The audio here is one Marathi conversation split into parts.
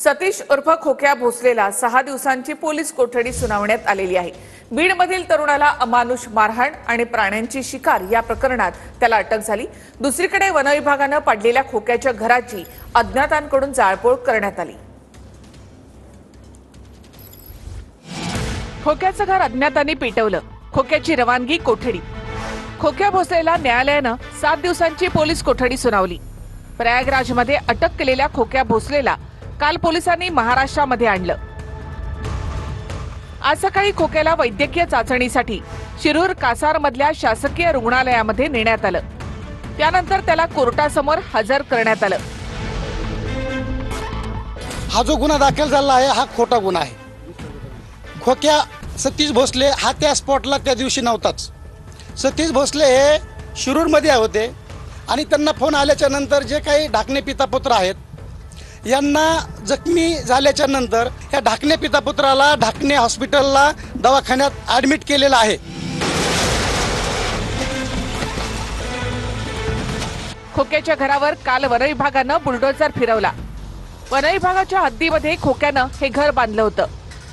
सतीश उर्फ खोक्या भोसलेला 6 दिवसांची पोलीस कोठडी सुनावण्यात आलेली आहे। बीडमधील तरुणाला अमानुष मारहाण आणि प्राण्यांची शिकार या प्रकरणात त्याला अटक झाली। दुसरीकडे वन विभागाने पाडलेल्या खोक्याच्या घराची अज्ञातांकडून जाळपोळ करण्यात आली। खोक्याचं घर अज्ञातांनी पेटवलं, खोक्याची रवानगी कोठडी। खोक्या भोसलेला न्यायालयानं 7 दिवसांची पोलीस कोठडी सुनावली। प्रयागराजमध्ये अटक केलेल्या खोक्या भोसलेला काल पोलिसांनी महाराष्ट्रामध्ये आणलं। आज सकाळी खोक्याला वैद्यकीय चाचणीसाठी शिरूर कासारमधल्या शासकीय रुग्णालयामध्ये नेण्यात आलं। त्यानंतर त्याला कोर्टासमोर हजर करण्यात आलं। हा जो गुन्हा दाखल झाला आहे हा खोटा गुन्हा आहे। खोक्या सतीश भोसले हा त्या स्पॉटला त्या दिवशी नव्हताच। सतीश भोसले हे शिरूरमध्ये होते आणि त्यांना फोन आल्याच्या नंतर जे काही ढाकणे पितापुत्र आहेत यांना जखमी झाल्याच्या नंतर या ढाकणे पितापुत्राला ढाकणे हॉस्पिटलला दवाखान्यात ॲडमिट केलेलं आहे। खोक्याच्या घरावर काल वन विभागानं बुलडोझर फिरवला। वन विभागाच्या हद्दीमध्ये खोक्यानं हे घर बांधलं होतं।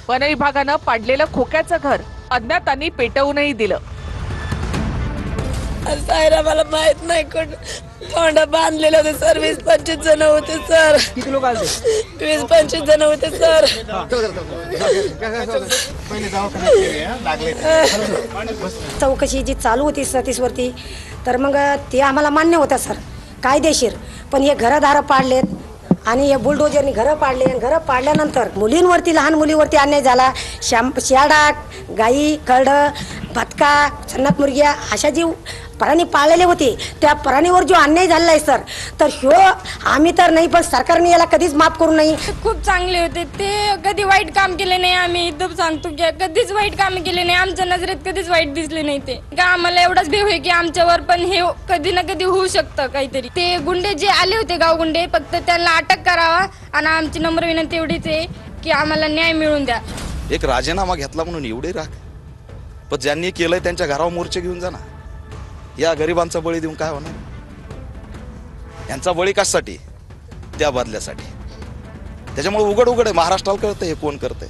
वन विभागानं पाडलेलं खोक्याचं घर अज्ञातांनी पेटवूनही दिलं। सायरा मला माहित नाही कोण तोंड बांधलेलं होतं सर। 20-25 जण होते सर। किती लोक आले? 20-25 जण होते सर। चौकशी जी चालू होती सतीशवरती तर मग ते आम्हाला मान्य होतं सर कायदेशीर, पण हे घरदार पाडलेत आणि हे बुलडोजरनी घरं पाडले। घरं पाडल्यानंतर मुलींवरती, लहान मुलीवरती अन्याय झाला। शेळा, गाई, करडं, भटका, सन्नत मुर्ग्या अशा जी प्राणी पाळलेले होते त्या प्राणीवर जो अन्याय झालेला आहे सर, तर ह्यो आम्ही तर नाही पण सरकारने याला कधीच माफ करू नये। खूप चांगले होते ते, कधी वाईट काम केले नाही। आम्ही एकदम सांगतो की कधीच वाईट काम केले नाही, आमच्या नजरेत कधीच वाईट दिसले नाही ते। का आम्हाला एवढाच भीव आहे की आमच्यावर पण हे कधी ना कधी होऊ शकतं काहीतरी। ते गुंडे जे आले होते गावगुंडे, फक्त त्यांना अटक करावा आणि आमची नम्र विनंती एवढीच आहे की आम्हाला न्याय मिळवून द्या। एक राजीनामा घेतला म्हणून एवढे राग, पण ज्यांनी केलंय त्यांच्या घरावर मोर्चे घेऊन जा ना। या गरिबांचा बळी देऊन काय होणार? यांचा बळी कशासाठी? त्या बदल्यासाठी। त्याच्यामुळे उघड उघड आहे, महाराष्ट्राला कळतंय हे कोण करतंय।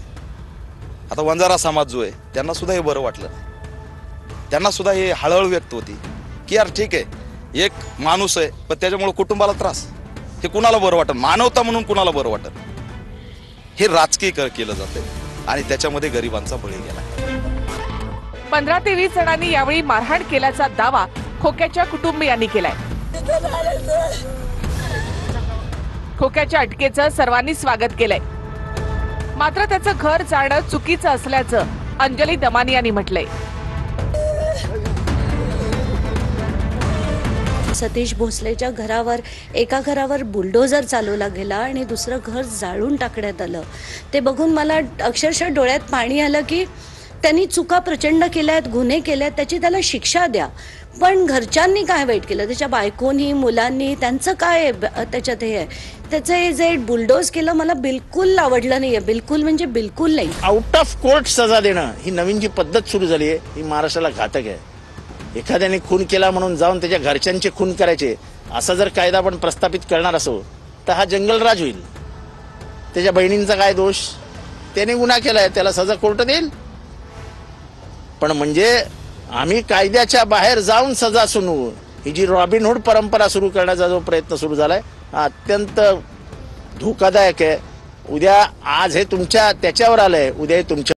आता वंजारा समाज जो आहे त्यांना सुद्धा हे बरं वाटलं नाही। त्यांना सुद्धा हे हळहळ व्यक्त होती की यार ठीक आहे एक माणूस आहे पण त्याच्यामुळे कुटुंबाला त्रास, हे कुणाला बरं वाटत? मानवता म्हणून कुणाला बरं वाटत? हे राजकीय केलं जातंय आणि त्याच्यामध्ये गरिबांचा बळी गेला। 15 ते 20 जणांनी यावेळी मारहाण केल्याचा दावा खोक्याच्या कुटुंबियांनी केलाय। खोक्याच्या अटकेचं सर्वांनी स्वागत केलंय, मात्र त्याचं घर जाणं चुकीचं असल्याचं अंजली दमानी यांनी म्हटलंय। सतीश भोसलेच्या घरावर, एका घरावर बुलडोझर चालवला गेला आणि दुसरं घर जाळून टाकण्यात आलं। ते बघून मला अक्षरशः डोळ्यात पाणी आलं की त्यांनी चुका प्रचंड केल्यात, गुन्हे केल्यात, त्याची त्याला शिक्षा द्या। पण घरच्यांनी काय वाईट केलं? त्याच्या बायकोनी, मुलांनी, त्यांचं काय त्याच्यात हे आहे? त्याचं हे जे बुलडोज केलं मला बिलकुल आवडलं नाहीये, बिलकुल म्हणजे बिलकुल नाही। आउट ऑफ कोर्ट सजा देणं ही नवीन जी पद्धत सुरू झाली आहे ही महाराष्ट्राला घातक आहे। एखाद्याने खून केला म्हणून जाऊन त्याच्या घरच्यांचे खून करायचे असा जर कायदा आपण प्रस्थापित करणार असो तर हा जंगलराज होईल। त्याच्या बहिणींचा काय दोष? त्याने गुन्हा केलाय, त्याला सजा कोर्ट देईल। पण म्हणजे आम्ही कायद्याच्या बाहेर जाऊन सजा सुनवू, ही जी रॉबिनहूड परंपरा सुरू करण्याचा जो प्रयत्न सुरू झालाय हा अत्यंत धोकादायक आहे। उद्या आज हे तुमच्या त्याच्यावर आलंय, उद्या हे तुमच्या